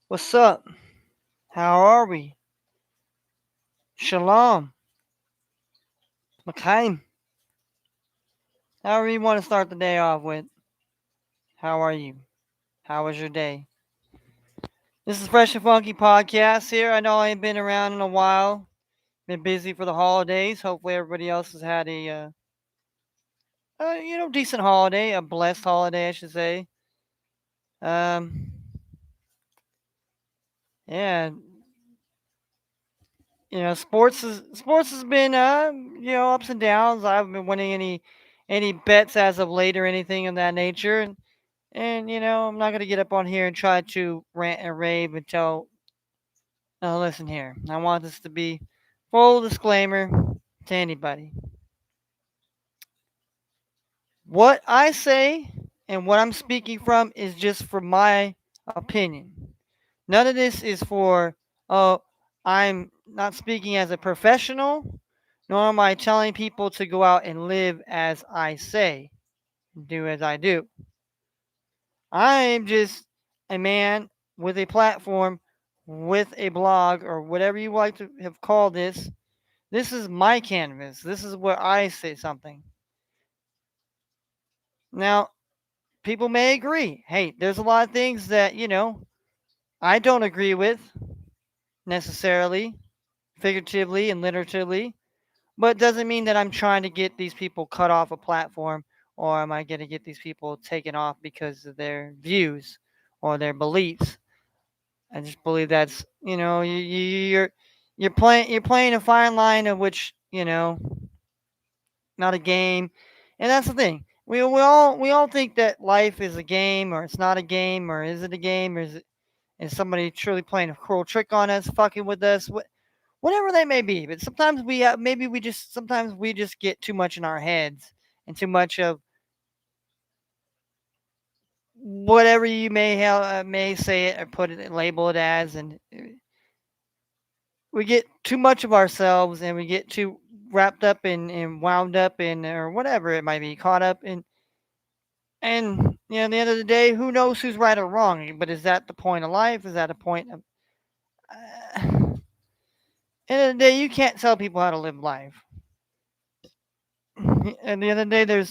What's up? How are we? Shalom. L'chaim. However you want to start the day off with. How are you? How was your day? This is Fresh and Funky Podcast here. I know I ain't been around in a while. Been busy for the holidays. Hopefully everybody else has had a decent holiday, a blessed holiday, I should say. Um, yeah, sports has been ups and downs. I haven't been winning any bets as of late or anything of that nature. And I'm not gonna get up on here and try to rant and rave and tell. No, listen here. I want this to be full disclaimer to anybody. What I say and what I'm speaking from is just for my opinion. None of this is for. Oh, I'm not speaking as a professional, nor am I telling people to go out and live as I say, do as I do. I'm just a man with a platform, with a blog, or whatever you like to have called this. This is my canvas. This is where I say something. Now, people may agree. Hey, there's a lot of things that, I don't agree with necessarily, figuratively and literatively, but it doesn't mean that I'm trying to get these people cut off a platform or am I going to get these people taken off because of their views or their beliefs. I just believe that's you're playing a fine line of which not a game, and that's the thing. We all think that life is a game or it's not a game or is it a game or is somebody truly playing a cruel trick on us, fucking with us, whatever they may be. But sometimes we just get too much in our heads and too much of whatever you may say it or put it label it as, and we get too much of ourselves and we get too wrapped up and wound up in or whatever it might be caught up in and at the end of the day who knows who's right or wrong, but is that the point of life? Is that a point of end of the day you can't tell people how to live life. At the end of the day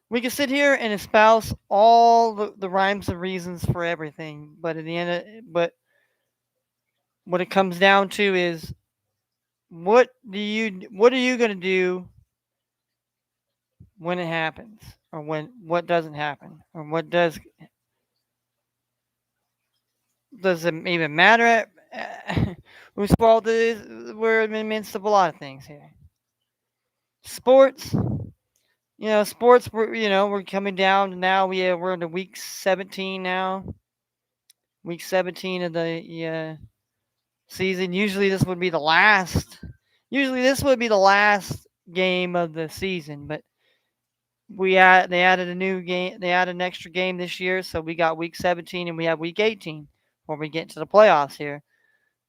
we can sit here and espouse all the rhymes and reasons for everything, but at the end but what it comes down to is what are you going to do when it happens or when what doesn't happen or what does it even matter whose fault it is. We're in the midst of a lot of things here. Sports, sports, we're coming down now. We're into week 17 now, week 17 of the season. Usually this would be the last game of the season, but they added a new game. They added an extra game this year, so we got week 17 and we have week 18 before we get into the playoffs here.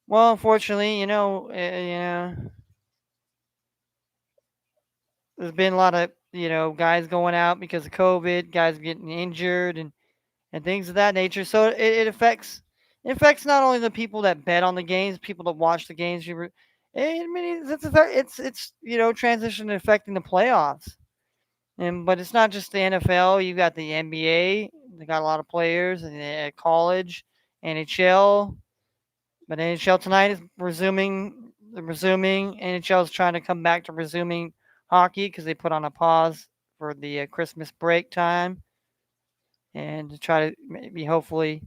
Well, unfortunately, there's been a lot of guys going out because of COVID, guys getting injured and things of that nature. So it affects not only the people that bet on the games, people that watch the games. I mean, it's transition affecting the playoffs. But it's not just the NFL. You got the NBA. They got a lot of players and at college, NHL. But NHL tonight is resuming. Resuming. NHL is trying to come back to resuming hockey because they put on a pause for the Christmas break time and to try to maybe hopefully.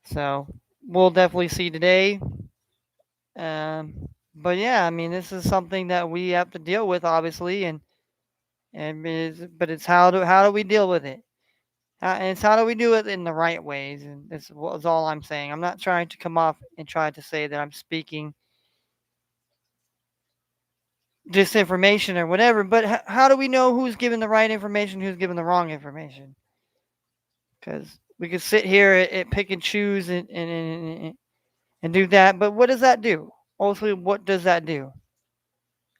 So we'll definitely see today. But yeah, I mean, this is something that we have to deal with, obviously, but it's how do we deal with it? And it's how do we do it in the right ways? And this was all I'm saying. I'm not trying to come off and try to say that I'm speaking disinformation or whatever, but how do we know who's giving the right information, who's giving the wrong information? Because we could sit here and pick and choose and do that, but what does that do? Ultimately, what does that do?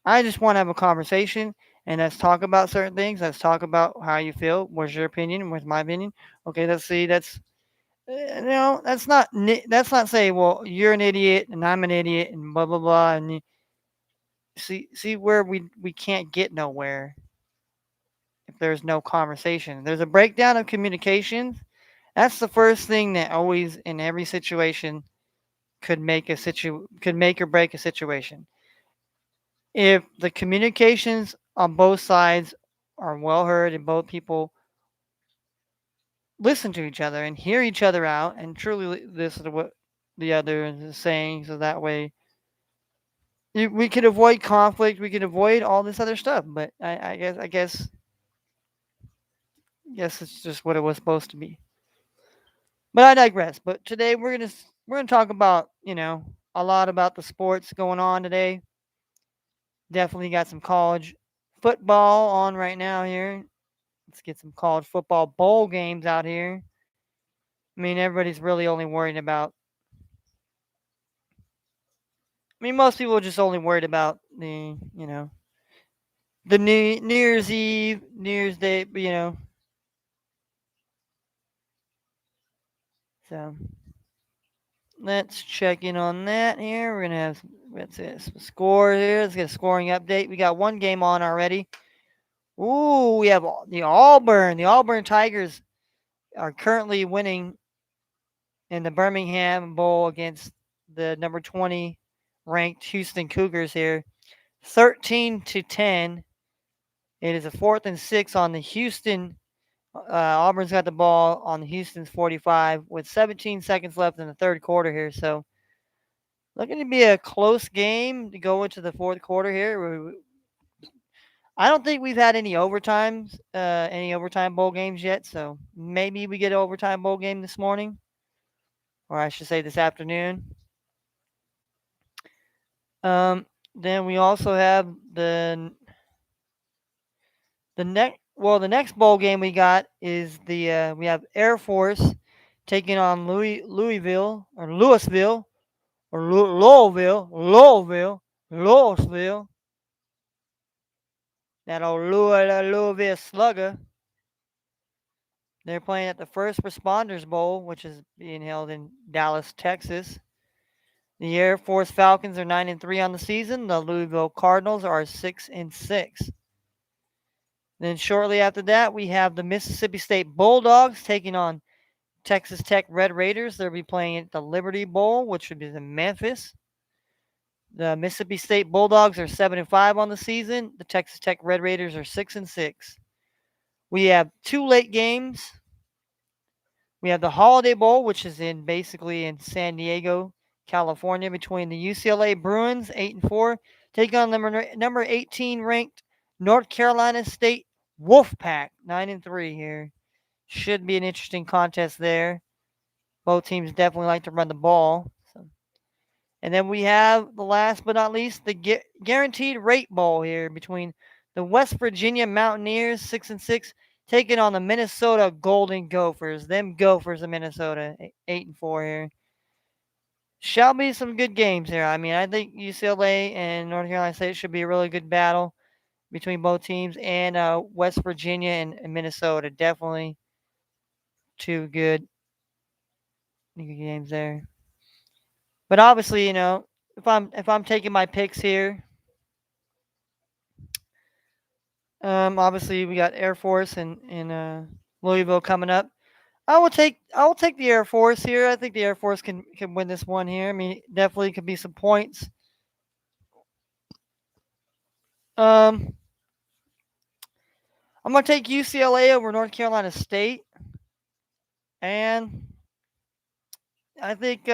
I just want to have a conversation and let's talk about certain things. Let's talk about how you feel. What's your opinion? What's my opinion? Okay, let's see. That's not say, well, you're an idiot and I'm an idiot and blah blah blah. And see where we can't get nowhere if there's no conversation. There's a breakdown of communication. That's the first thing that always in every situation could make or break a situation. If the communications on both sides are well heard and both people listen to each other and hear each other out and truly listen to what the other is saying, so that way we could avoid conflict, we could avoid all this other stuff. But I guess it's just what it was supposed to be. But I digress. But today we're gonna talk about a lot about the sports going on today. Definitely got some college football on right now here. Let's get some college football bowl games out here. I mean, everybody's really only worried about. I mean, most people are just only worried about the New Year's Eve, New Year's Day. So let's check in on that here. We're gonna have let's see, some score here. Let's get a scoring update. We got one game on already. Ooh, we have the Auburn. The Auburn Tigers are currently winning in the Birmingham Bowl against the number 20 ranked Houston Cougars here, 13-10. It is a 4th and 6 on the Houston. Auburn's got the ball on Houston's 45 with 17 seconds left in the third quarter here. So looking to be a close game to go into the fourth quarter here. I don't think we've had any overtime bowl games yet. So maybe we get an overtime bowl game this morning, or I should say this afternoon. Then we also have the next bowl game we got is we have Air Force taking on Louisville or Louisville. That old Louisville Slugger. They're playing at the First Responders Bowl, which is being held in Dallas, Texas. The Air Force Falcons are 9-3 on the season. The Louisville Cardinals are 6-6. Then shortly after that, we have the Mississippi State Bulldogs taking on Texas Tech Red Raiders. They'll be playing at the Liberty Bowl, which would be in Memphis. The Mississippi State Bulldogs are 7-5 on the season. The Texas Tech Red Raiders are 6-6. We have two late games. We have the Holiday Bowl, which is basically in San Diego, California, between the UCLA Bruins, 8-4, taking on number 18 ranked North Carolina State Wolfpack, 9-3 here. Should be an interesting contest there. Both teams definitely like to run the ball. And then we have the last but not least, the Guaranteed Rate Bowl here between the West Virginia Mountaineers, 6-6, taking on the Minnesota Golden Gophers. Them Gophers of Minnesota, 8-4 here. Shall be some good games here. I mean, I think UCLA and North Carolina State should be a really good battle between both teams, and West Virginia and Minnesota, definitely two good games there. But obviously, if I'm taking my picks here, obviously we got Air Force and Louisville coming up. I will take the Air Force here. I think the Air Force can win this one here. I mean, definitely could be some points. Um, I'm gonna take UCLA over North Carolina State, and I think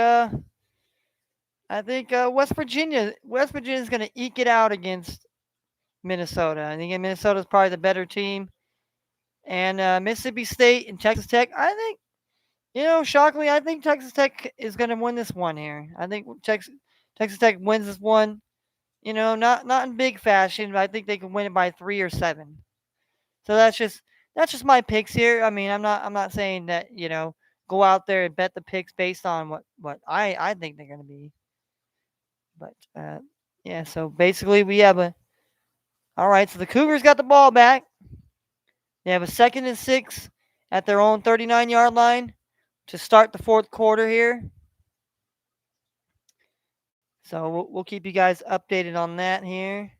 West Virginia is gonna eke it out against Minnesota. I think Minnesota is probably the better team, and Mississippi State and Texas Tech. I think shockingly, I think Texas Tech is gonna win this one here. I think Texas Tech wins this one. Not in big fashion, but I think they can win it by 3 or 7. So that's just my picks here. I mean, I'm not saying that go out there and bet the picks based on what I think they're gonna be. But yeah, so basically we have All right, so the Cougars got the ball back. They have a 2nd and 6 at their own 39-yard line to start the fourth quarter here. So we'll keep you guys updated on that here.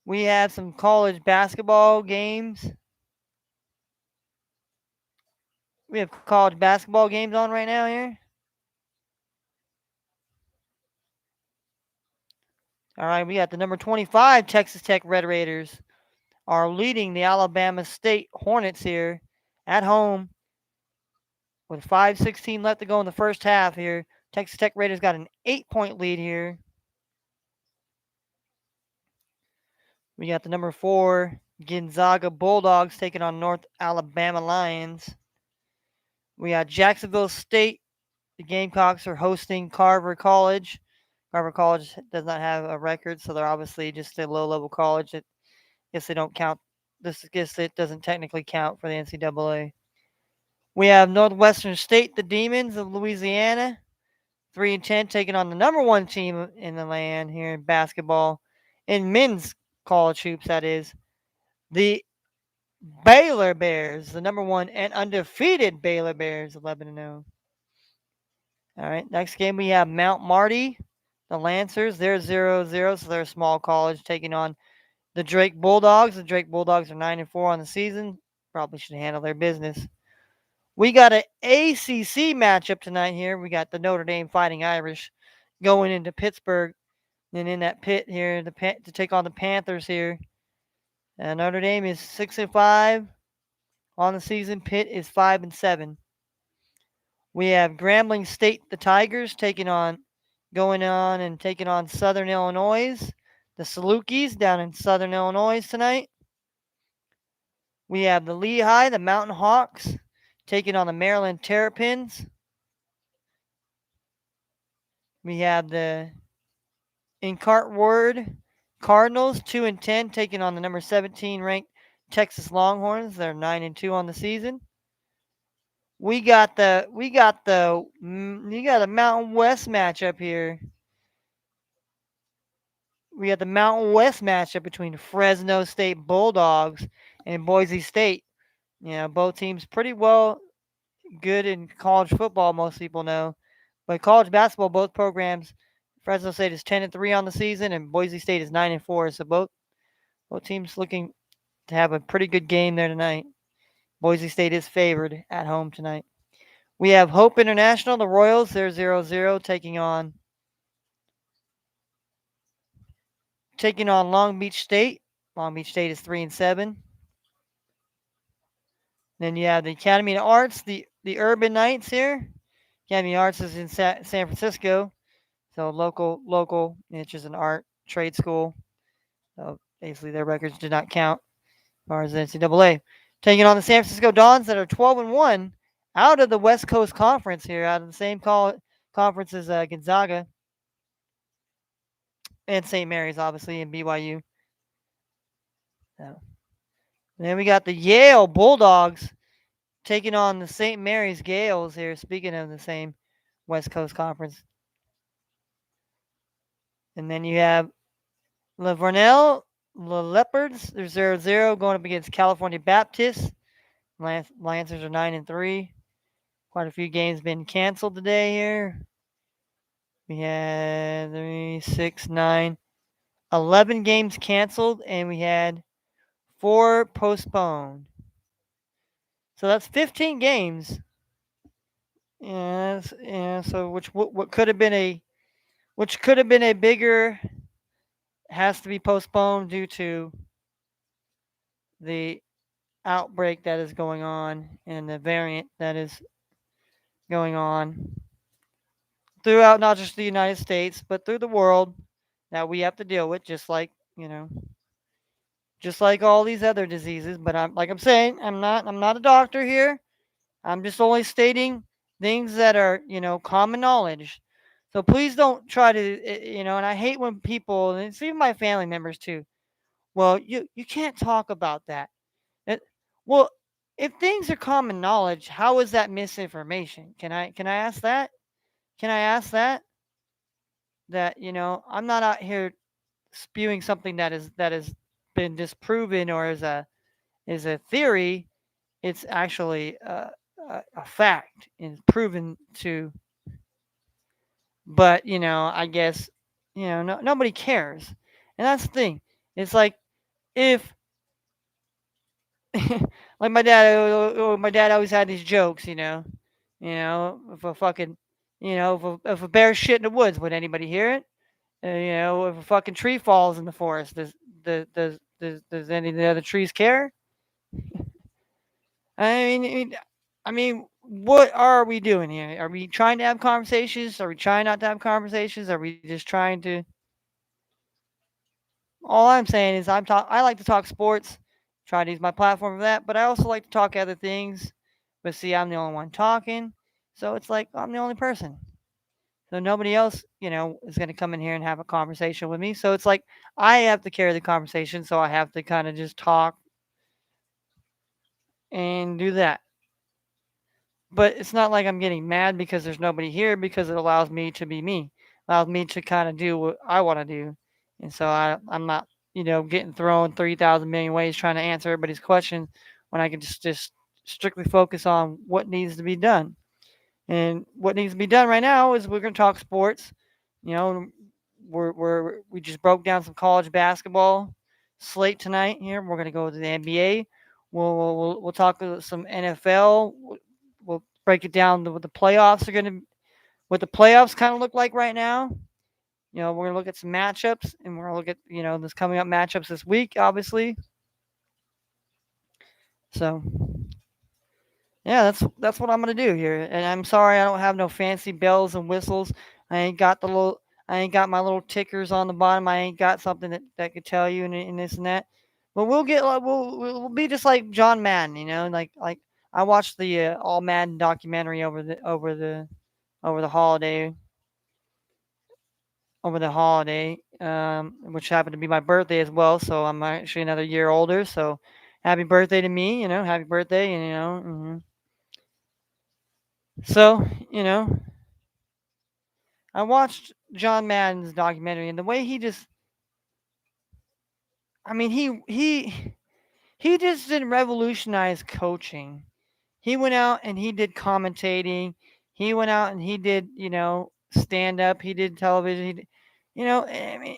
We have some college basketball games. We have college basketball games on right now here. All right, we got the number 25 Texas Tech Red Raiders are leading the Alabama State Hornets here at home with 5:16 left to go in the first half here. Texas Tech Raiders got an 8-point lead here. We got the number 4 Gonzaga Bulldogs taking on North Alabama Lions. We got Jacksonville State. The Gamecocks are hosting Carver College. Carver College does not have a record, so they're obviously just a low-level college. I guess they don't count. This I guess it doesn't technically count for the NCAA. We have Northwestern State, the Demons of Louisiana, 3-10, taking on the number 1 team in the land here in basketball, in men's college hoops. That is the Baylor Bears, the number 1 and undefeated Baylor Bears, 11-0. All right, next game we have Mount Marty, the Lancers. They're 0-0, so they're a small college taking on the Drake Bulldogs. The Drake Bulldogs are 9-4 on the season. Probably should handle their business. We got an ACC matchup tonight here. We got the Notre Dame Fighting Irish going into Pittsburgh and in that pit here to take on the Panthers here. Notre Dame is 6-5 on the season. Pitt is 5-7. We have Grambling State, the Tigers, taking on Southern Illinois, the Salukis down in Southern Illinois tonight. We have the Lehigh, the Mountain Hawks, taking on the Maryland Terrapins. We have the Incartword Cardinals, 2-10, taking on the number 17 ranked Texas Longhorns. They're 9-2 on the season. You got a Mountain West matchup here. We got the Mountain West matchup between Fresno State Bulldogs and Boise State. You know, both teams pretty well good in college football, most people know. But college basketball, both programs, Fresno State is 10-3 on the season, and Boise State is 9-4. So both teams looking to have a pretty good game there tonight. Boise State is favored at home tonight. We have Hope International, the Royals. They're 0-0, taking on Long Beach State. Long Beach State is 3-7. Then you have the Academy of Arts, the Urban Knights here. Academy of Arts is in San Francisco, so local. It's just an art trade school. So basically, their records did not count as far as the NCAA. Taking on the San Francisco Dons that are 12-1 out of the West Coast Conference here, out of the same conference as Gonzaga and St. Mary's, obviously, and BYU. So, then we got the Yale Bulldogs taking on the St. Mary's Gales here. Speaking of the same West Coast Conference. And then you have Lavernell, the Leopards. They're 0-0 going up against California Baptist. Lancers are 9-3. Quite a few games been canceled today here. We had 3, 6, 9, 11 games canceled, and we had 4 postponed. So that's 15 games. Yeah. So what could have been a bigger has to be postponed due to the outbreak that is going on and the variant that is going on throughout not just the United States but through the world that we have to deal with, just like all these other diseases. But I'm saying, I'm not a doctor here. I'm just only stating things that are common knowledge. So please don't try to and I hate when people, and it's even my family members too. Well, you can't talk about that. Well, if things are common knowledge, how is that misinformation? Can I ask that? Can I ask that? That I'm not out here spewing something that is been disproven or is a theory. It's actually a fact and proven to. But I guess nobody cares, and that's the thing. It's like if like my dad always had these jokes. If a fucking if a bear shit in the woods, would anybody hear it? If a fucking tree falls in the forest, does any of the other trees care? I mean, what are we doing here? Are we trying to have conversations? Are we trying not to have conversations? Are we just trying to? All I'm saying is I like to talk sports. Try to use my platform for that, but I also like to talk other things. But see, I'm the only one talking, so it's like I'm the only person. So nobody else, is going to come in here and have a conversation with me. So it's like I have to carry the conversation. So I have to kind of just talk and do that. But it's not like I'm getting mad because there's nobody here because it allows me to be me, allows me to kind of do what I want to do. And so I'm not, getting thrown 3,000 million ways trying to answer everybody's question when I can just strictly focus on what needs to be done. And what needs to be done right now is we're going to talk sports. You know, we just broke down some college basketball slate tonight. Here we're going to go to the NBA. We'll talk some NFL. We'll break it down to what the playoffs are going to, what the playoffs kind of look like right now. We're going to look at some matchups, and we're going to look at this coming up matchups this week, obviously. So yeah, that's what I'm gonna do here. And I'm sorry I don't have no fancy bells and whistles. I ain't got my little tickers on the bottom. I ain't got something that could tell you and this and that. But we'll get like we'll be just like John Madden, like I watched the All Madden documentary over the holiday which happened to be my birthday as well. So I'm actually another year older. So happy birthday to me, happy birthday, and So, I watched John Madden's documentary and the way he just I mean he just didn't revolutionize coaching. He went out and he did commentating. He went out and he did, stand up, he did television, I mean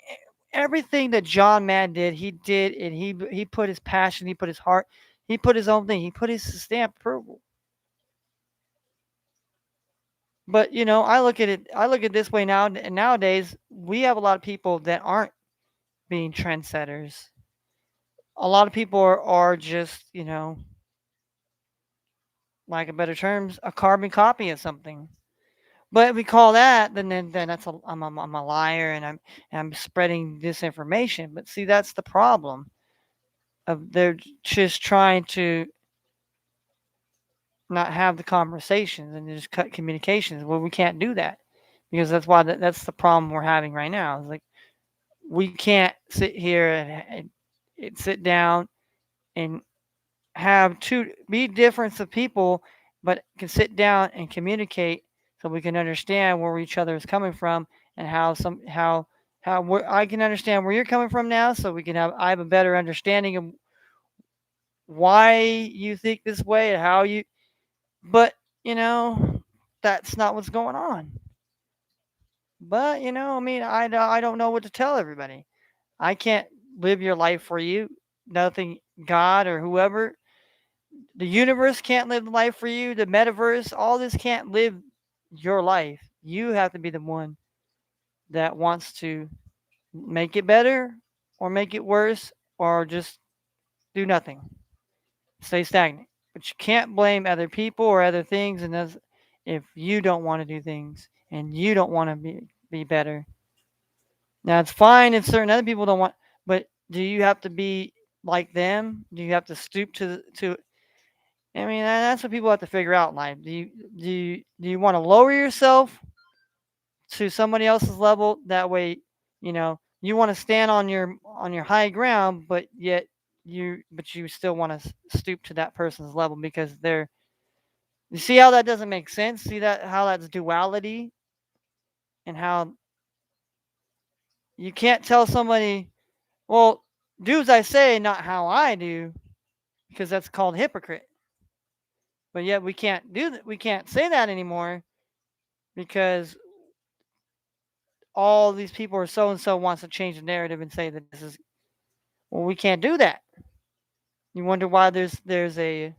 everything that John Madden did, he did and he put his passion, he put his heart, he put his own thing, he put his stamp approval. But I look at it this way now. And nowadays, we have a lot of people that aren't being trendsetters. A lot of people are just like a better terms, a carbon copy of something. But if we call that, then that's I'm a liar and I'm spreading disinformation. But see, that's the problem. Of they're just trying to not have the conversations and just cut communications. Well, we can't do that because that's the problem we're having right now. It's like we can't sit here and sit down and have two be different of people, but can sit down and communicate so we can understand where each other is coming from and how I can understand where you're coming from now, so I have a better understanding of why you think this way and how you. But that's not what's going on. But I mean, I don't know what to tell everybody. I can't live your life for you. Nothing, God or whoever, the universe can't live the life for you. The metaverse, all this can't live your life. You have to be the one that wants to make it better or make it worse or just do nothing. Stay stagnant. But you can't blame other people or other things and if you don't want to do things and you don't want to be better. Now it's fine if certain other people don't want, but do you have to be like them? Do you have to stoop to? I mean, that's what people have to figure out in life. Do you want to lower yourself to somebody else's level? That way, you want to stand on your high ground, but yet you still want to stoop to that person's level because they're. You see how that doesn't make sense? See that how that's duality and how you can't tell somebody, well, Do as I say, not how I do, because that's called hypocrite. But yet we can't do that. We can't say that anymore because all these people are so and so wants to change the narrative and say that this is well, we can't do that. You wonder why there's a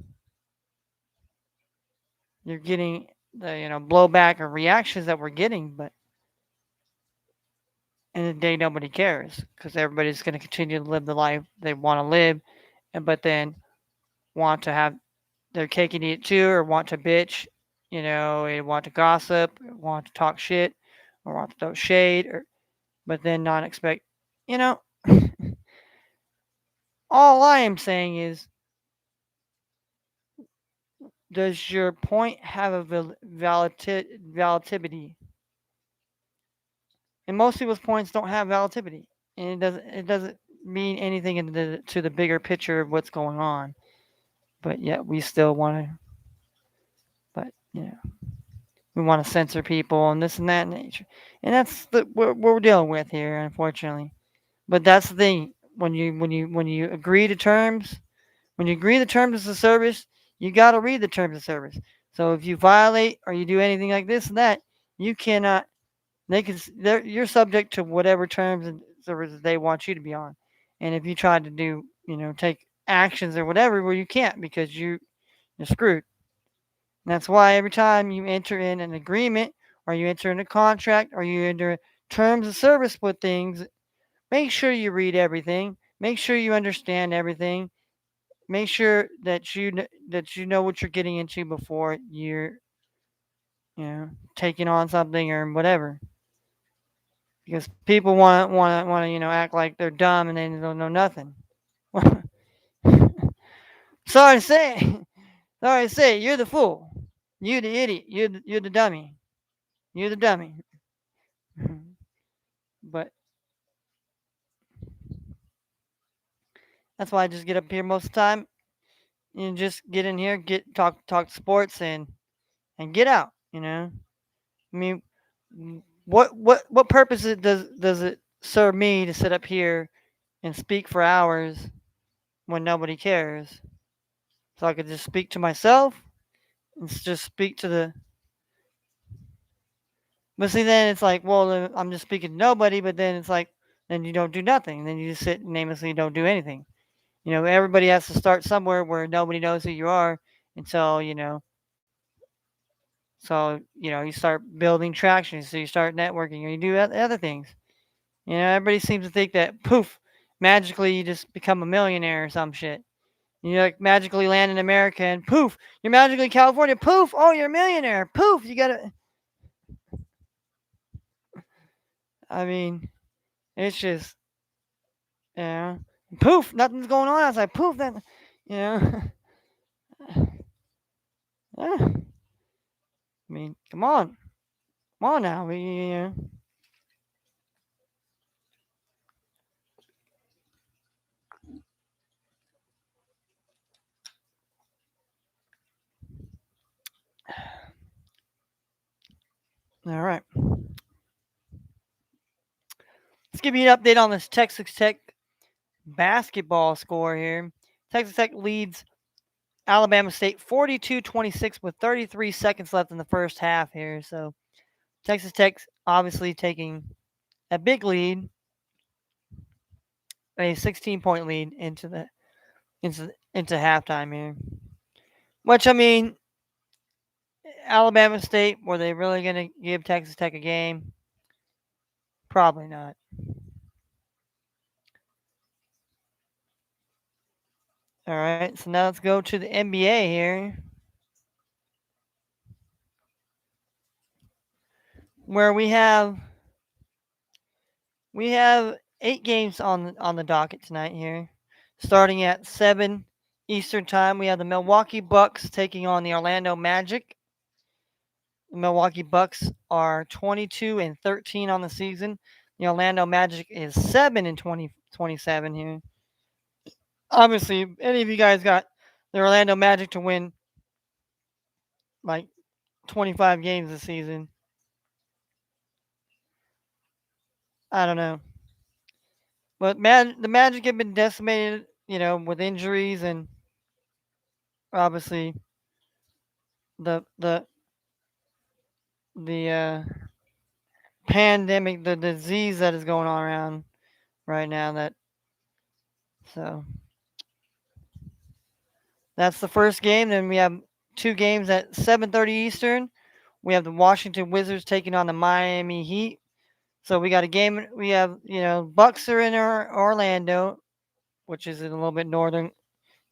you're getting the blowback or reactions that we're getting, but in the day nobody cares because everybody's going to continue to live the life they want to live, and but then want to have their cake and eat it too, or want to bitch, and want to gossip, or want to talk shit, or want to throw shade, or but then not expect, you know. All I am saying is, does your point have a validity? And most people's points don't have validity, and it doesn't mean anything to the bigger picture of what's going on. But yet we still want to, but we want to censor people and this and that nature, and that's what we're dealing with here, unfortunately. But that's the thing when you agree to terms, when you agree the terms of the service, you got to read the terms of service. So if you violate or you do anything like this and that, you cannot. You're subject to whatever terms and services they want you to be on. And if you try to do, take actions or whatever, well, you can't because you're screwed. And that's why every time you enter in an agreement or you enter in a contract or you enter terms of service with things, make sure you read everything. Make sure you understand everything. Make sure that you know what you're getting into before you're taking on something or whatever. Because people want to act like they're dumb and they don't know nothing. Sorry to say, sorry to say, you're the fool. You the idiot. You're the dummy. You're the dummy. But that's why I just get up here most of the time and just get in here, get talk sports and get out. I mean, what purpose does it serve me to sit up here and speak for hours when nobody cares? So I could just speak to myself and just speak to the. But see, then it's like, well, I'm just speaking to nobody. But then it's like, then you don't do nothing. Then you just sit and aimlessly don't do anything. Everybody has to start somewhere where nobody knows who you are until So you start building traction. So you start networking, or you do other things. Everybody seems to think that poof, magically you just become a millionaire or some shit. You like magically land in America and poof, you're magically in California. Poof, oh, you're a millionaire. Poof, you gotta. I mean, it's just you know, poof, nothing's going on outside. Poof, that you know. I mean, come on now. All right, let's give you an update on this Texas Tech basketball score here. Texas Tech leads Alabama State 42-26 with 33 seconds left in the first half here. So Texas Tech's obviously taking a big lead, a 16-point lead into halftime here. Which I mean, Alabama State, were they really going to give Texas Tech a game? Probably not. All right, so now let's go to the NBA here, where we have 8 games on the docket tonight here. Starting at 7 Eastern time, we have the Milwaukee Bucks taking on the Orlando Magic. The Milwaukee Bucks are 22-13 on the season. The Orlando Magic is 7-27 here. Obviously, any of you guys got the Orlando Magic to win like 25 games this season? I don't know. But the Magic have been decimated, with injuries and obviously the the the pandemic, the disease that is going on around right now. So that's the first game. Then we have two games at 7:30 Eastern. We have the Washington Wizards taking on the Miami Heat. So we got a game. We have Bucks are in Orlando, which is in a little bit northern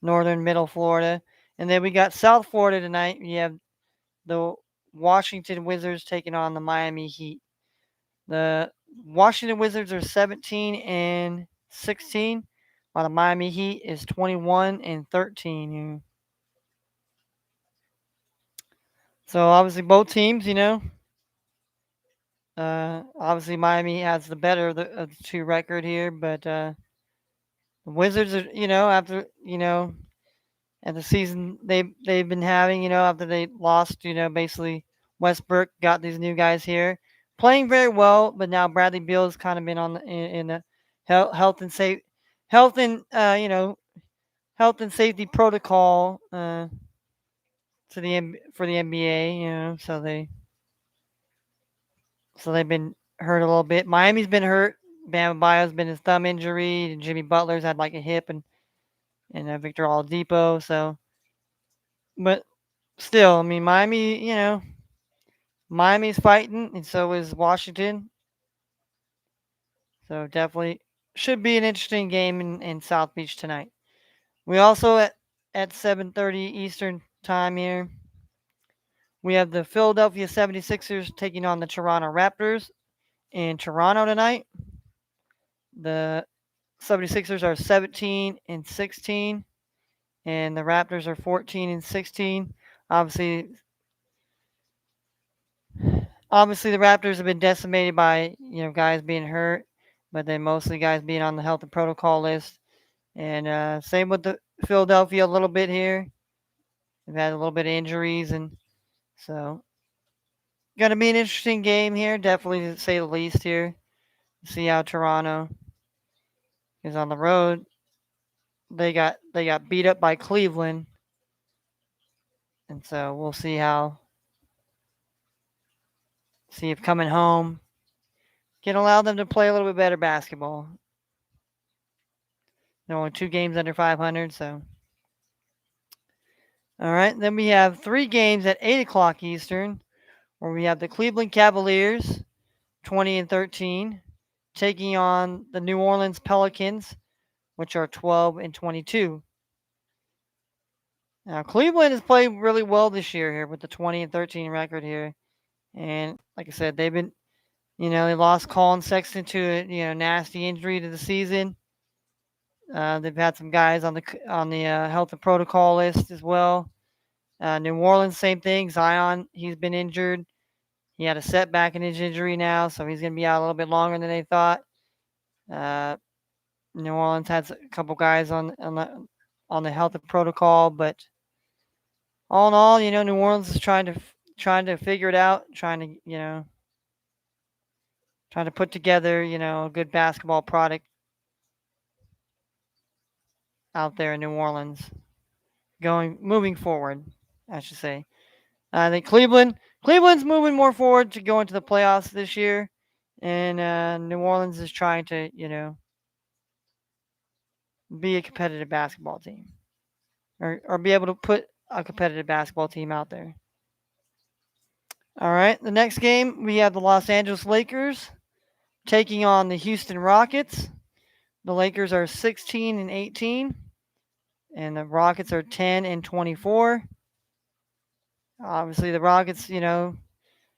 middle Florida, and then we got South Florida tonight. We have the Washington Wizards taking on the Miami Heat. The Washington Wizards are 17-16, while the Miami Heat is 21-13. So obviously both teams, obviously Miami has the better of the two record here, but the Wizards are, after at the season they've been having, after they lost, basically Westbrook got these new guys here playing very well, but now Bradley Beal's kind of been in the health and safe health and health and safety protocol for the NBA, so they've been hurt a little bit. Miami's been hurt. Bam Adebayo's been his thumb injury, and Jimmy Butler's had like a hip and Victor Oladipo. So, but still, I mean, Miami's fighting, and so is Washington. So definitely should be an interesting game in South Beach tonight. We also at 7:30 Eastern time here. We have the Philadelphia 76ers taking on the Toronto Raptors in Toronto tonight. The 76ers are 17-16, and the Raptors are 14-16. Obviously, the Raptors have been decimated by guys being hurt, but then mostly guys being on the health and protocol list. And same with the Philadelphia a little bit here. They've had a little bit of injuries, and so going to be an interesting game here, definitely to say the least here. See how Toronto is on the road. They got beat up by Cleveland, and so we'll see if coming home can allow them to play a little bit better basketball. They're only 2 games under 500, so. All right, then we have 3 games at 8 o'clock Eastern, where we have the Cleveland Cavaliers, 20-13, taking on the New Orleans Pelicans, which are 12-22. Now, Cleveland has played really well this year here with the 20-13 record here. And like I said, they've been, they lost Colin Sexton to a, nasty injury to the season. They've had some guys on the health and protocol list as well. New Orleans, same thing. Zion, he's been injured. He had a setback in his injury now, so he's going to be out a little bit longer than they thought. New Orleans has a couple guys on the health and protocol, but all in all, New Orleans is trying to figure it out, trying to put together, a good basketball product out there in New Orleans, moving forward, I should say. I think Cleveland's moving more forward to go into the playoffs this year, and New Orleans is trying to, be a competitive basketball team, or be able to put a competitive basketball team out there. All right, the next game we have the Los Angeles Lakers taking on the Houston Rockets. The Lakers are 16-18, and the Rockets are 10-24. Obviously, the Rockets, started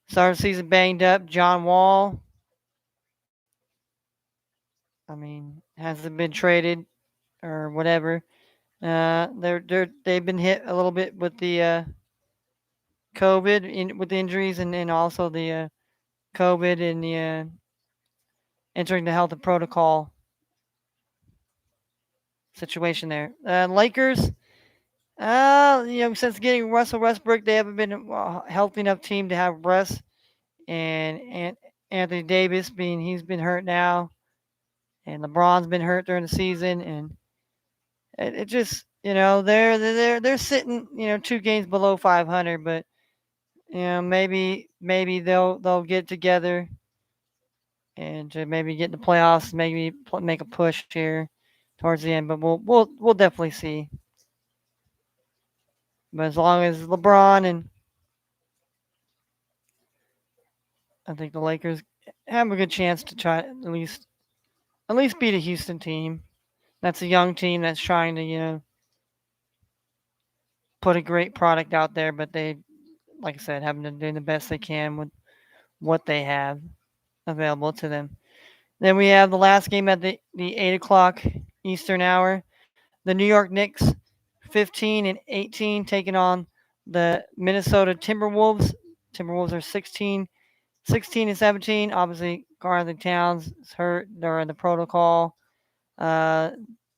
the season banged up. John Wall, hasn't been traded or whatever. They've been hit a little bit with the COVID with the injuries and also the COVID and the entering the health and protocol situation there. Lakers, since getting Russell Westbrook, they haven't been a healthy enough team to have Russ and Anthony Davis he's been hurt now. and LeBron's been hurt during the season, and it just they're sitting 2 games below 500, but maybe they'll get together and to maybe get in the playoffs, maybe make a push here towards the end. But we'll definitely see. But as long as LeBron and I think the Lakers have a good chance to try at least beat a Houston team. That's a young team that's trying to put a great product out there, but they, like I said, haven't been doing the best they can with what they have available to them. Then we have the last game at the 8 o'clock Eastern hour. The New York Knicks, 15-18, taking on the Minnesota Timberwolves. Timberwolves are 16-17. Obviously, Garth Towns is hurt. They're in the protocol. Uh,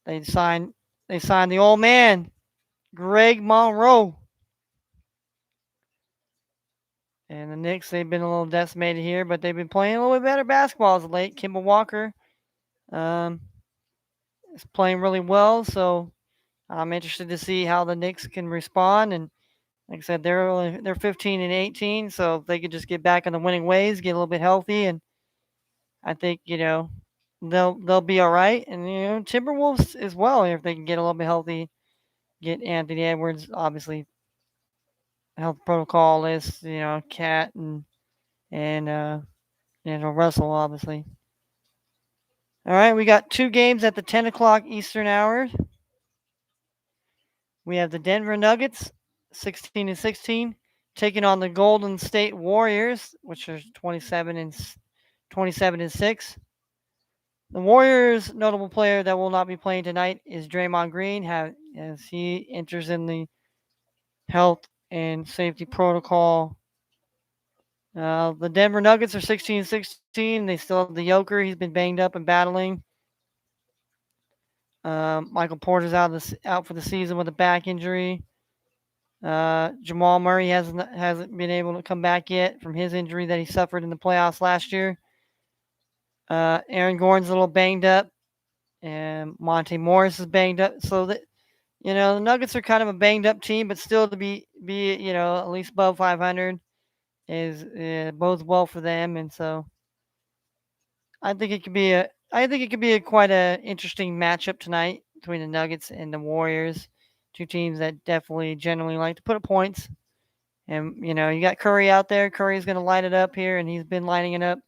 they signed the old man, Greg Monroe. And the Knicks, they've been a little decimated here, but they've been playing a little bit better basketball as of late. Kemba Walker um, is playing really well, so I'm interested to see how the Knicks can respond. And like I said, they're 15-18, so if they could just get back on the winning ways, get a little bit healthy, and I think they'll be all right. And Timberwolves as well, if they can get a little bit healthy, get Anthony Edwards, obviously health protocol list, Cat and Russell, obviously. All right, we got 2 games at the 10 o'clock Eastern hour. We have the Denver Nuggets, 16-16, taking on the Golden State Warriors, which are 27-6. The Warriors' notable player that will not be playing tonight is Draymond Green, as he enters in the health and safety protocol. The Denver Nuggets are 16-16. They still have the Joker. He's been banged up and battling. Michael Porter's out for the season with a back injury. Jamal Murray hasn't been able to come back yet from his injury that he suffered in the playoffs last year. Aaron Gordon's a little banged up, and Monte Morris is banged up. So that the Nuggets are kind of a banged up team, but still to be at least above 500 is bodes well for them, and so I think it could be a quite a interesting matchup tonight between the Nuggets and the Warriors, two teams that definitely generally like to put up points. And you got Curry out there. Curry's going to light it up here, and he's been lighting it up.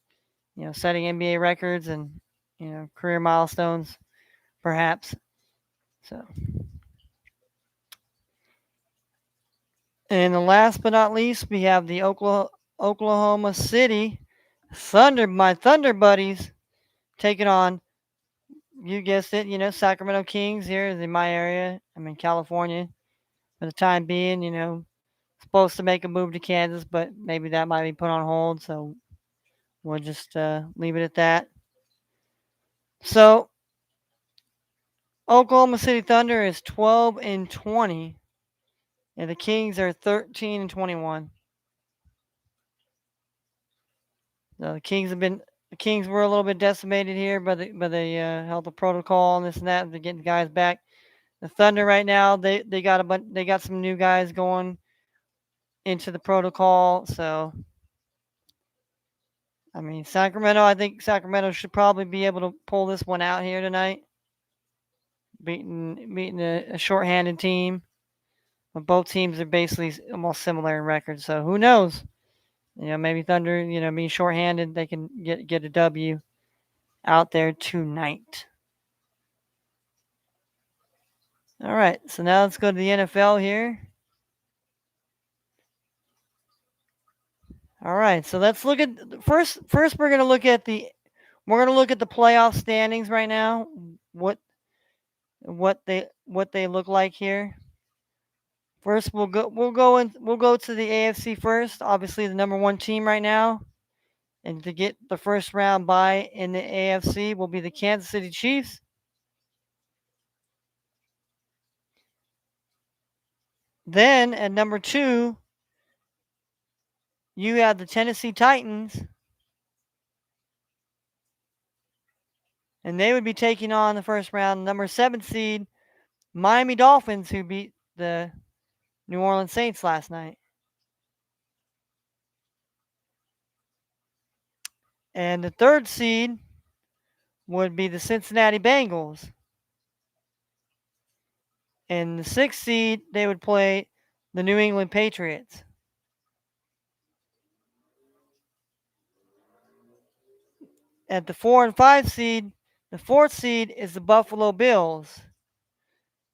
Setting NBA records and career milestones, perhaps. So, and the last but not least, we have the Oklahoma City Thunder, my Thunder buddies, taking on, you guessed it, Sacramento Kings here in my area. I'm in California for the time being. Supposed to make a move to Kansas, but maybe that might be put on hold. So we'll just leave it at that. So Oklahoma City Thunder is 12-20, and the Kings are 13-21. So the Kings were a little bit decimated here by the health protocol and this and that. They're getting guys back. The Thunder right now they got some new guys going into the protocol. So I mean I think Sacramento should probably be able to pull this one out here tonight, beating a shorthanded team. But both teams are basically almost similar in record. So who knows? Maybe Thunder, being shorthanded, they can get a W out there tonight. All right, so now let's go to the NFL here. All right, so let's look at first. First, we're gonna look at the playoff standings right now. What they look like here. First, we'll go to the AFC first. Obviously, the number one team right now, and to get the first round bye in the AFC will be the Kansas City Chiefs. Then at number 2, you have the Tennessee Titans. and they would be taking on the first round number 7 seed Miami Dolphins, who beat the New Orleans Saints last night. And the third seed would be the Cincinnati Bengals. And the sixth seed, they would play the New England Patriots. At the 4 and 5 seed, the fourth seed is the Buffalo Bills.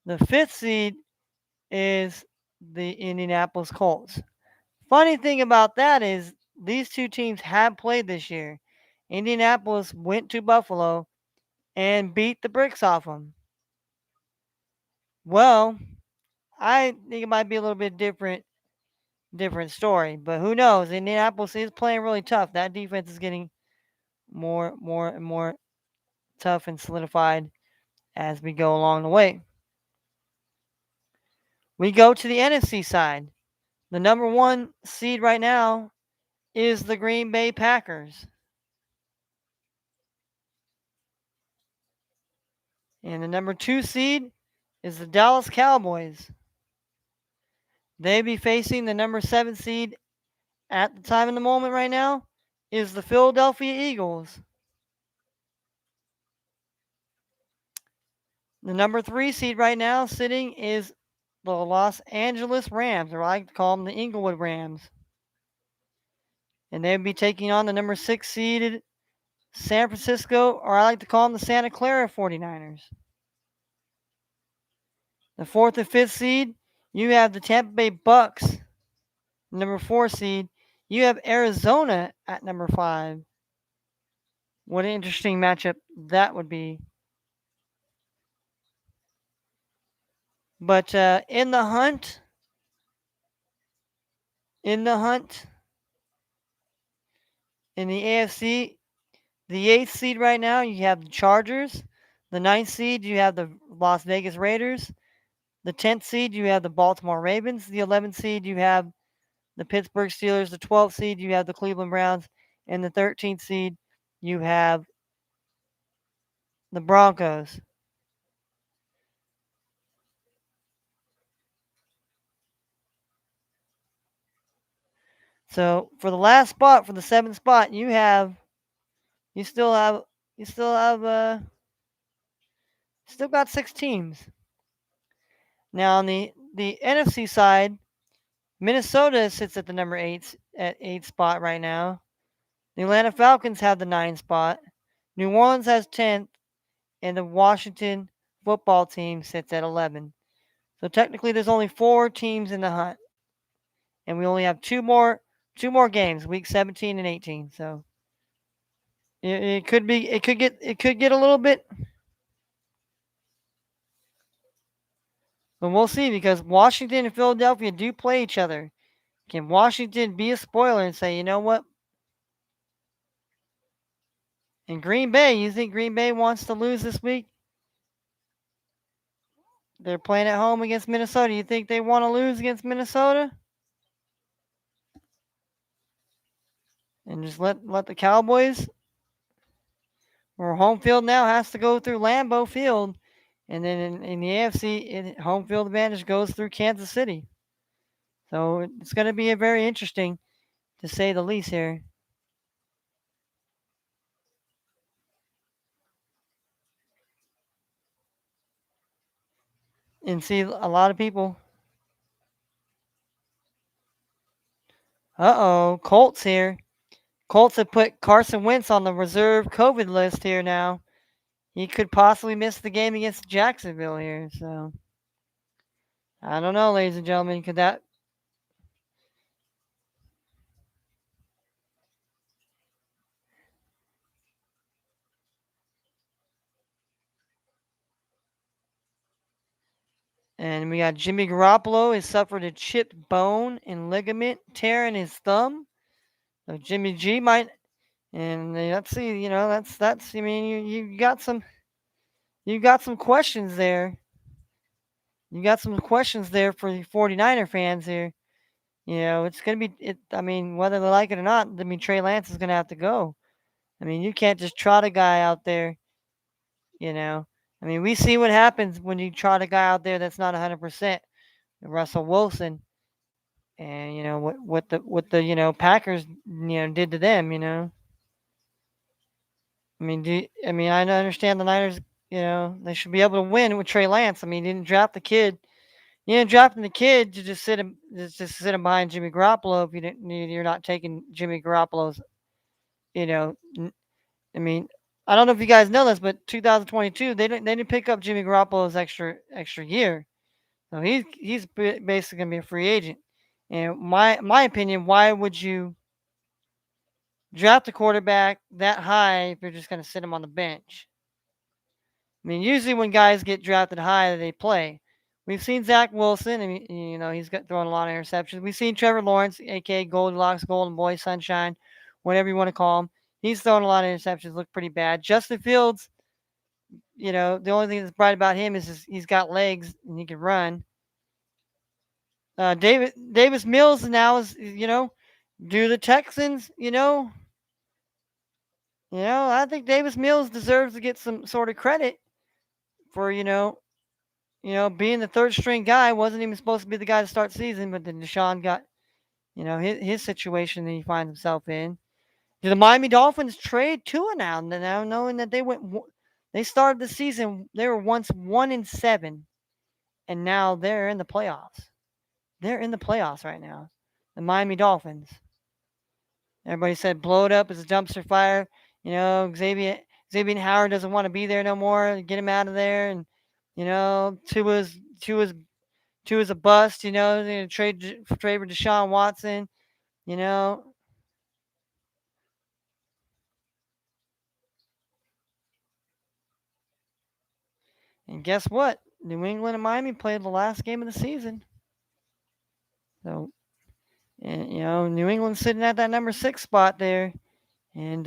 The fifth seed is the Indianapolis Colts. Funny thing about that is these two teams have played this year. Indianapolis went to Buffalo and beat the bricks off them. Well, I think it might be a little bit different story, but who knows? Indianapolis is playing really tough. That defense is getting more and more tough and solidified as we go along the way. We go to the NFC side. The number 1 seed right now is the Green Bay Packers. And the number 2 seed is the Dallas Cowboys. They be facing the number 7 seed at the time in the moment right now is the Philadelphia Eagles. The number 3 seed right now sitting is the Los Angeles Rams, or I like to call them the Inglewood Rams. And they'd be taking on the number 6 seeded San Francisco, or I like to call them the Santa Clara 49ers. The 4th and 5th seed, you have the Tampa Bay Bucks, number 4 seed. You have Arizona at number 5. What an interesting matchup that would be. But in the hunt, in the AFC, the 8th seed right now, you have the Chargers. The 9th seed, you have the Las Vegas Raiders. The 10th seed, you have the Baltimore Ravens. The 11th seed, you have the Pittsburgh Steelers. The 12th seed, you have the Cleveland Browns. And the 13th seed, you have the Broncos. So for the last spot, for the 7th spot, you still have still got 6 teams. Now on the NFC side, Minnesota sits at the number 8 spot right now. The Atlanta Falcons have the 9 spot. New Orleans has 10th, and the Washington football team sits at 11. So technically, there's only 4 teams in the hunt, and we only have two more games, week 17 and 18. So it could get a little bit, but we'll see because Washington and Philadelphia do play each other. Can Washington be a spoiler and say, you know what? In Green Bay, you think Green Bay wants to lose this week? They're playing at home against Minnesota. You think they want to lose against Minnesota? And just let the Cowboys, or home field now has to go through Lambeau Field, and then in the AFC, home field advantage goes through Kansas City. So it's going to be a very interesting, to say the least, here. And see a lot of people. Colts here. Colts have put Carson Wentz on the reserve COVID list here now. He could possibly miss the game against Jacksonville here. So I don't know, ladies and gentlemen. Could that? And we got Jimmy Garoppolo has suffered a chipped bone and ligament tear in his thumb. So Jimmy G might, and let's see, that's. I mean, you got some questions there. You got some questions there for the 49er fans here. It's gonna be it. I mean, whether they like it or not, I mean Trey Lance is gonna have to go. I mean, you can't just trot a guy out there You know, I mean, we see what happens when you trot a guy out there that's not 100%. Russell Wilson, and what the Packers did to them. I mean, I understand the Niners. They should be able to win with Trey Lance. I mean, you didn't draft the kid. You didn't draft the kid to just sit him behind Jimmy Garoppolo. If you didn't, you're not taking Jimmy Garoppolo's. You know, I mean, I don't know if you guys know this, but 2022 they didn't pick up Jimmy Garoppolo's extra year, so he's basically gonna be a free agent. And my opinion, why would you draft a quarterback that high if you're just gonna sit him on the bench? I mean, usually when guys get drafted high, they play. We've seen Zach Wilson. I mean, he's got thrown a lot of interceptions. We've seen Trevor Lawrence, aka Goldilocks, Golden Boy, Sunshine, whatever you want to call him. He's thrown a lot of interceptions. Look pretty bad. Justin Fields, the only thing that's bright about him is he's got legs and he can run. Davis Mills now is do the Texans, I think Davis Mills deserves to get some sort of credit for being the third string guy. Wasn't even supposed to be the guy to start season, but then Deshaun got his situation that he finds himself in. Do the Miami Dolphins trade Tua now knowing that they started the season, they were once 1-7, and now they're in the playoffs. They're in the playoffs right now. The Miami Dolphins. Everybody said blow it up as a dumpster fire. Xavier Howard doesn't want to be there no more. Get him out of there. And Tua's a bust. They're gonna trade for Deshaun Watson. You know, and guess what? New England and Miami played the last game of the season. So, and New England's sitting at that number 6 spot there, and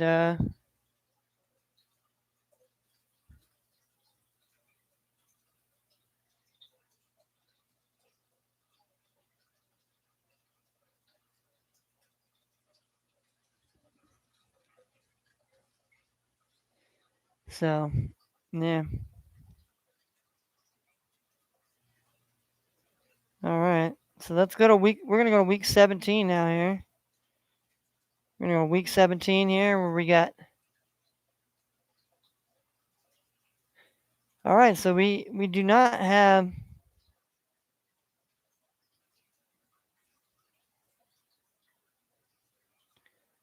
so yeah. All right. So let's go to week. We're gonna go to week 17 now here. We're gonna go week 17 here where we got. All right. So we do not have.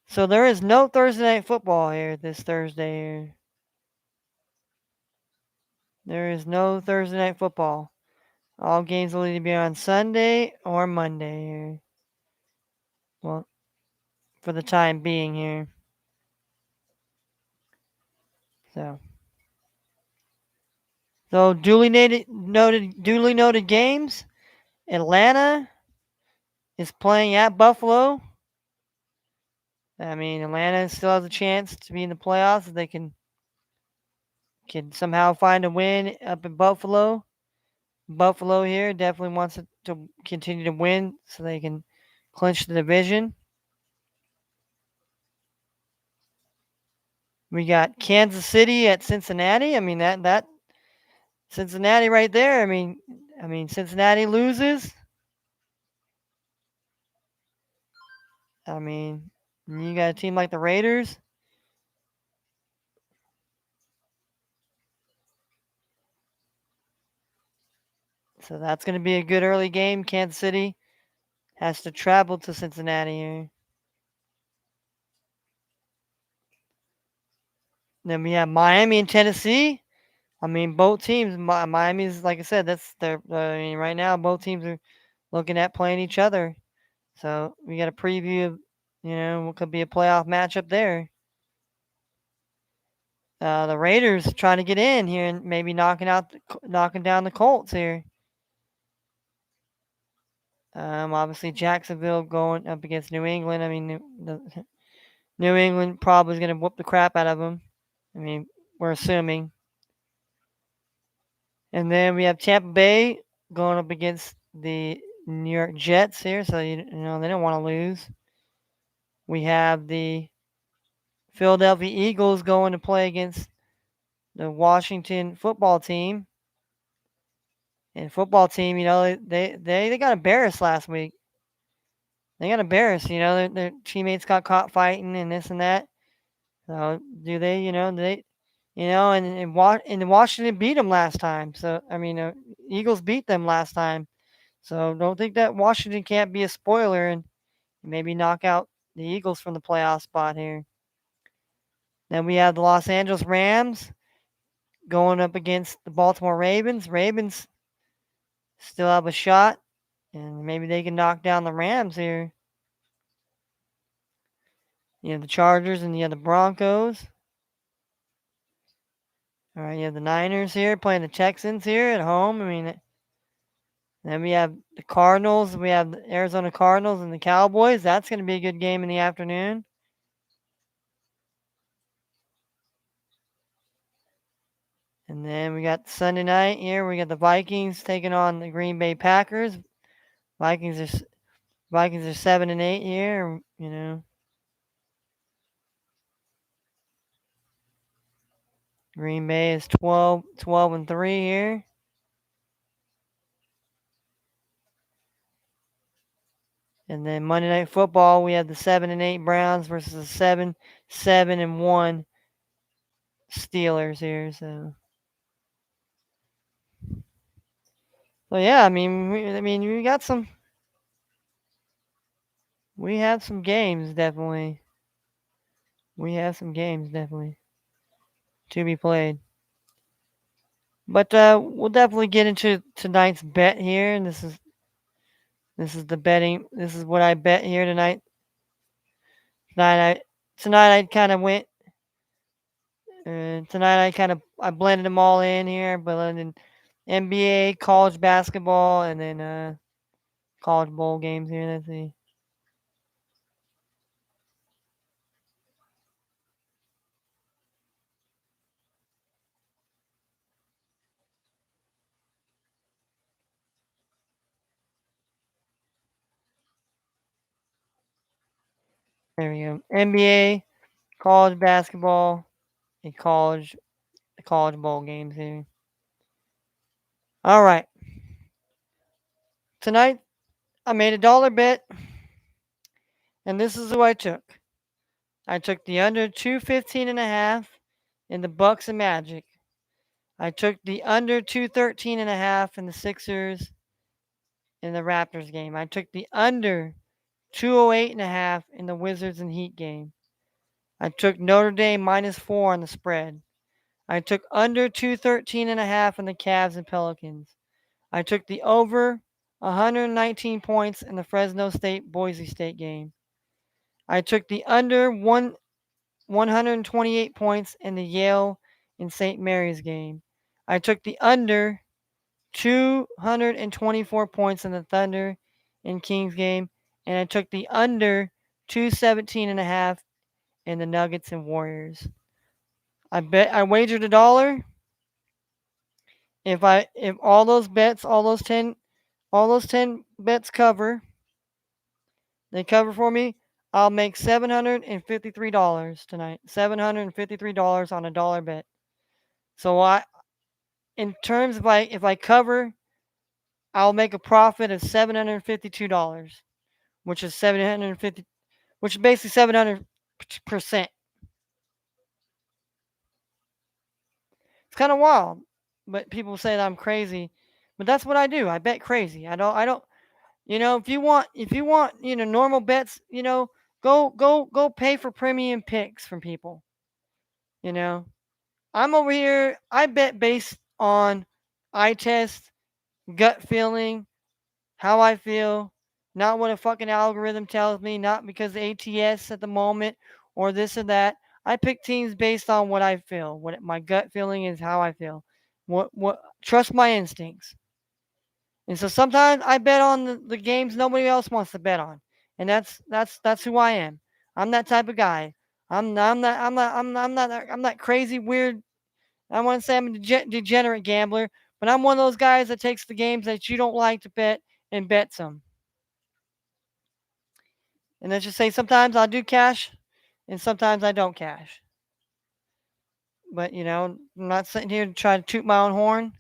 So there is no Thursday night football here this Thursday here. There is no Thursday night football. All games will either be on Sunday or Monday here. Well, for the time being here. So. So duly noted games. Atlanta is playing at Buffalo. I mean, Atlanta still has a chance to be in the playoffs if they can somehow find a win up in Buffalo. Buffalo here definitely wants to continue to win so they can clinch the division. We got Kansas City at Cincinnati. I mean that Cincinnati right there. I mean Cincinnati loses. I mean, you got a team like the Raiders. So that's going to be a good early game. Kansas City has to travel to Cincinnati here. Then we have Miami and Tennessee. I mean, both teams. Miami's, like I said, that's their. I mean, right now both teams are looking at playing each other. So we got a preview of, what could be a playoff matchup there. The Raiders trying to get in here and maybe knocking down the Colts here. Obviously Jacksonville going up against New England. I mean, New England probably is going to whoop the crap out of them. I mean, we're assuming. And then we have Tampa Bay going up against the New York Jets here, so they don't want to lose. We have the Philadelphia Eagles going to play against the Washington football team. And football team, they got embarrassed last week. They got embarrassed. Their teammates got caught fighting and this and that. So do they? They, and Washington beat them last time. So I mean, Eagles beat them last time. So don't think that Washington can't be a spoiler and maybe knock out the Eagles from the playoff spot here. Then we have the Los Angeles Rams going up against the Baltimore Ravens. Ravens still have a shot, and maybe they can knock down the Rams here. You have the Chargers and you have the Broncos. All right, you have the Niners here playing the Texans here at home. I mean, then we have the Cardinals. We have the Arizona Cardinals and the Cowboys. That's going to be a good game in the afternoon. And then we got Sunday night here. We got the Vikings taking on the Green Bay Packers. Vikings are Vikings are 7-8 here. Green Bay is 12-3 here. And then Monday Night Football, we have the 7-8 Browns versus the 7-1 Steelers here. So yeah, I mean, we got some. We have some games definitely. We have some games definitely to be played. But we'll definitely get into tonight's bet here, and this is the betting. This is what I bet here tonight. Tonight I kind of went. Tonight I blended them all in here, but then NBA, college basketball, and then college bowl games here. Let's see. There we go. NBA, college basketball, and college bowl games here. All right. Tonight I made $1 bet, and this is who I took. I took the under 215.5 in the Bucks and Magic. I took the under 213.5 in the Sixers in the Raptors game. I took the under 208.5 in the Wizards and Heat game. I took Notre Dame -4 on the spread. I took under 213.5 in the Cavs and Pelicans. I took the over 119 points in the Fresno State Boise State game. I took the under 128 points in the Yale and St. Mary's game. I took the under 224 points in the Thunder and Kings game, and I took the under 217.5 in the Nuggets and Warriors. I wagered $1. If all those bets, all those 10 bets cover, they cover for me, I'll make $753 tonight. $753 on $1 bet. So in terms of if I cover, I'll make a profit of $752, which is 750, which is basically 700%. It's kind of wild, but people say that I'm crazy, but that's what I do. I bet crazy. I don't. If you want, normal bets, go pay for premium picks from people. You know, I'm over here. I bet based on eye test, gut feeling, how I feel, not what a fucking algorithm tells me, not because ATS at the moment or this or that. I pick teams based on what I feel, what my gut feeling is, how I feel. What trust my instincts. And so sometimes I bet on the games nobody else wants to bet on. And that's who I am. I'm that type of guy. I'm not crazy weird. I want to say I'm a degenerate gambler, but I'm one of those guys that takes the games that you don't like to bet and bets them. And let's just say sometimes I'll do cash and sometimes I don't cash. But I'm not sitting here to try to toot my own horn.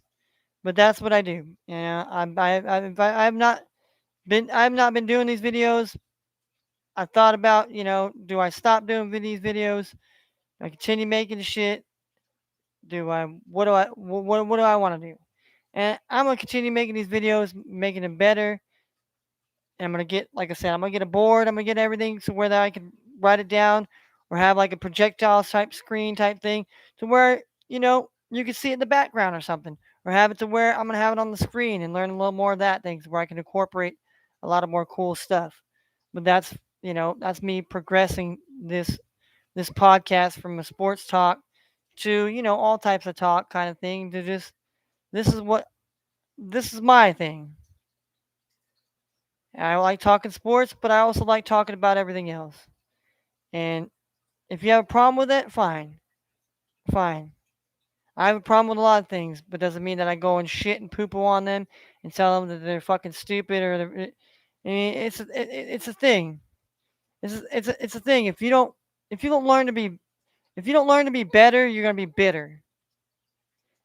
But that's what I do. I've not been doing these videos. I thought about, do I stop doing these videos? Do I continue making the shit? Do I? What do I want to do? And I'm gonna continue making these videos, making them better. And I'm gonna get, like I said, I'm gonna get a board. I'm gonna get everything so where that I can write it down, or have like a projectile type screen type thing to where you can see it in the background or something, or have it to where I'm gonna have it on the screen and learn a little more of that things where I can incorporate a lot of more cool stuff. But that's me progressing this podcast from a sports talk to all types of talk kind of thing to just this is what this is my thing. I like talking sports, but I also like talking about everything else. And if you have a problem with it, fine. Fine. I have a problem with a lot of things, but doesn't mean that I go and shit and poo poo on them and tell them that they're fucking stupid or I mean, it's a thing. It's a thing. If you don't learn to be if you don't learn to be better, you're gonna be bitter.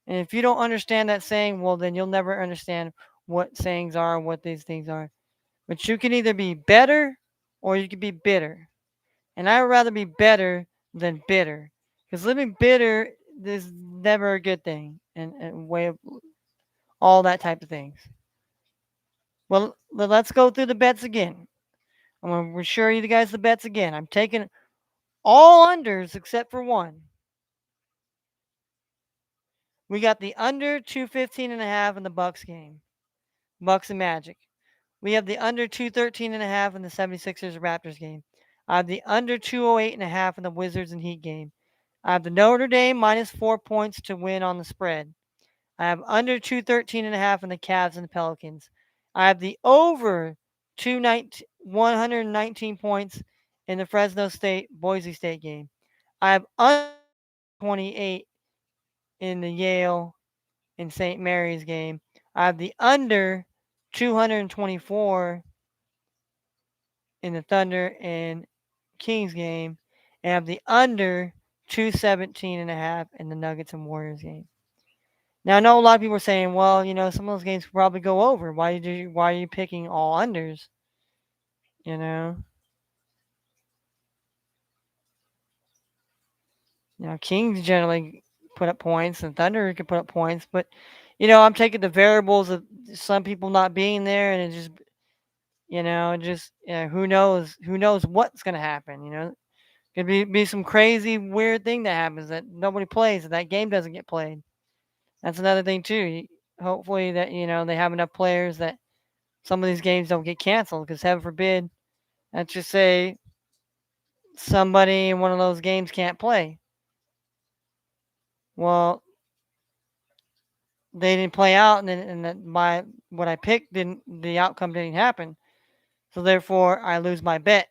And if you don't understand that saying, well, then you'll never understand what sayings are and what these things are. But you can either be better or you can be bitter. And I would rather be better than bitter. Because living bitter is never a good thing and way of all that type of things. Well, let's go through the bets again. I'm going to assure you guys the bets again. I'm taking all unders except for one. We got the under 215.5 in the Bucks game. Bucks and Magic. We have the under 213.5 in the 76ers Raptors game. I have the under 208.5 in the Wizards and Heat game. I have the Notre Dame minus 4 points to win on the spread. I have under 213.5 in the Cavs and the Pelicans. I have the over 119 points in the Fresno State Boise State game. I have under 28 in the Yale and St. Mary's game. I have the under 224 in the Thunder and Kings game, and I have the under 217.5 in the Nuggets and Warriors game. Now I know a lot of people are saying, well, some of those games could probably go over. Why are you picking all unders? You know, Kings generally put up points, and Thunder can put up points, but I'm taking the variables of some people not being there, and it just who knows what's gonna happen. Could be some crazy weird thing that happens that nobody plays, and that game doesn't get played. That's another thing too. Hopefully that they have enough players that some of these games don't get canceled. Because heaven forbid, let's just say somebody in one of those games can't play. Well, they didn't play out, and then my what I picked didn't the outcome didn't happen. So therefore, I lose my bet.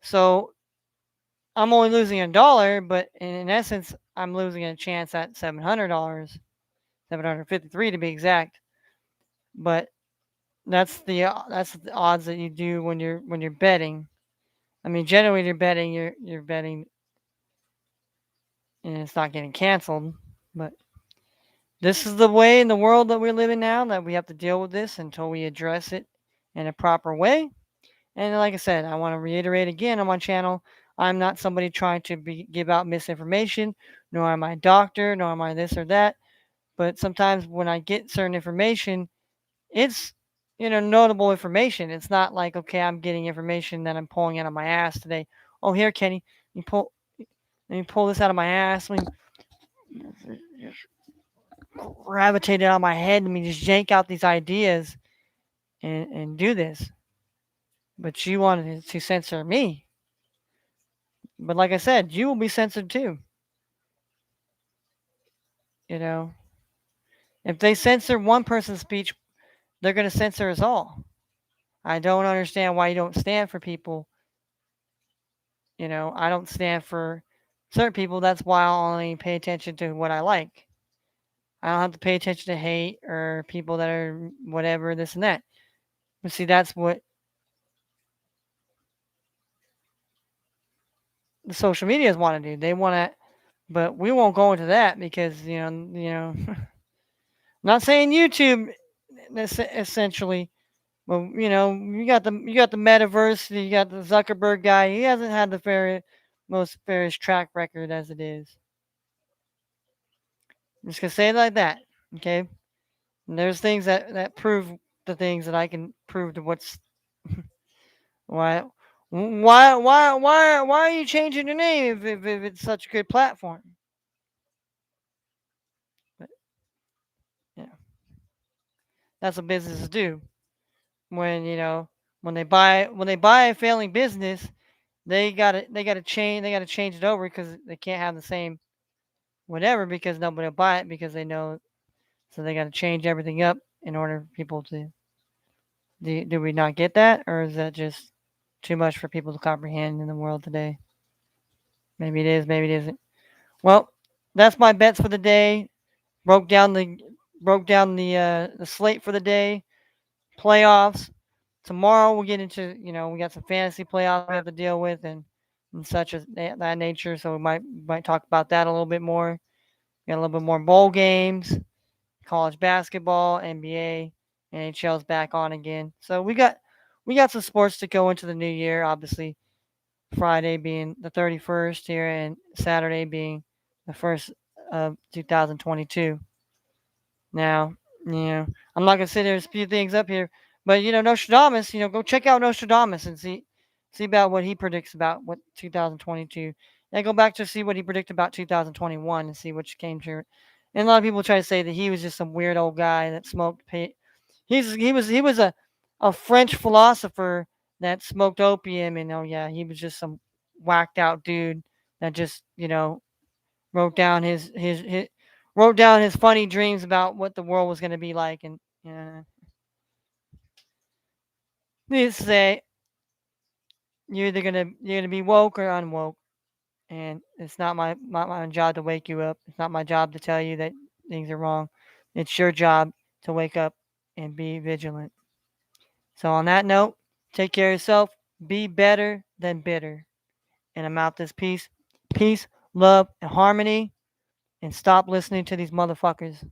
So I'm only losing $1, but in essence, I'm losing a chance at $700, 753 to be exact. But that's the odds that you do when you're betting. I mean, generally, when you're betting, you're betting, and it's not getting canceled. But this is the way in the world that we live in now that we have to deal with this until we address it in a proper way. And like I said, I want to reiterate again on my channel, I'm not somebody trying to give out misinformation, nor am I a doctor, nor am I this or that. But sometimes when I get certain information, it's notable information. It's not like, okay, I'm getting information that I'm pulling out of my ass today. Oh, here, Kenny, let me pull this out of my ass. Let me just gravitate it out of my head. Let me just yank out these ideas and do this. But you wanted to censor me. But like I said, you will be censored too. You know, if they censor one person's speech, they're going to censor us all. I don't understand why you don't stand for people. I don't stand for certain people. That's why I'll only pay attention to what I like. I don't have to pay attention to hate or people that are whatever, this and that. But see, that's what the social medias want to do. They want to But we won't go into that because I'm not saying YouTube essentially, but you got the metaverse, you got the Zuckerberg guy. He hasn't had the most fairest track record as it is. I'm just gonna say it like that, okay? And there's things that prove the things that I can prove to what's why why are you changing your name if it's such a good platform? But yeah, that's what businesses do. When they buy a failing business, they gotta change it over because they can't have the same whatever because nobody will buy it because they know, so they gotta change everything up in order for people to. Do we not get that, or is that just too much for people to comprehend in the world today? Maybe it is, maybe it isn't. Well, that's my bets for the day. Broke down the broke down the slate for the day. Playoffs. Tomorrow we'll get into, we got some fantasy playoffs we have to deal with and such as that nature. So we might talk about that a little bit more. Got a little bit more bowl games, college basketball, NBA, NHL's back on again. So we got some sports to go into the new year. Obviously, Friday being the 31st here, and Saturday being the first of 2022. Now, I'm not gonna sit there and speed things up here, but Nostradamus, go check out Nostradamus and see about what he predicts about what 2022. And go back to see what he predicted about 2021 and see which came true. And a lot of people try to say that he was just some weird old guy that smoked. He was a French philosopher that smoked opium, and oh yeah, he was just some whacked out dude that just wrote down his wrote down his funny dreams about what the world was going to be like. And needless to say, you're gonna be woke or unwoke, and it's not my job to wake you up. It's not my job to tell you that things are wrong. It's your job to wake up and be vigilant. So on that note, take care of yourself. Be better than bitter. And I'm out this peace, love, and harmony. And stop listening to these motherfuckers.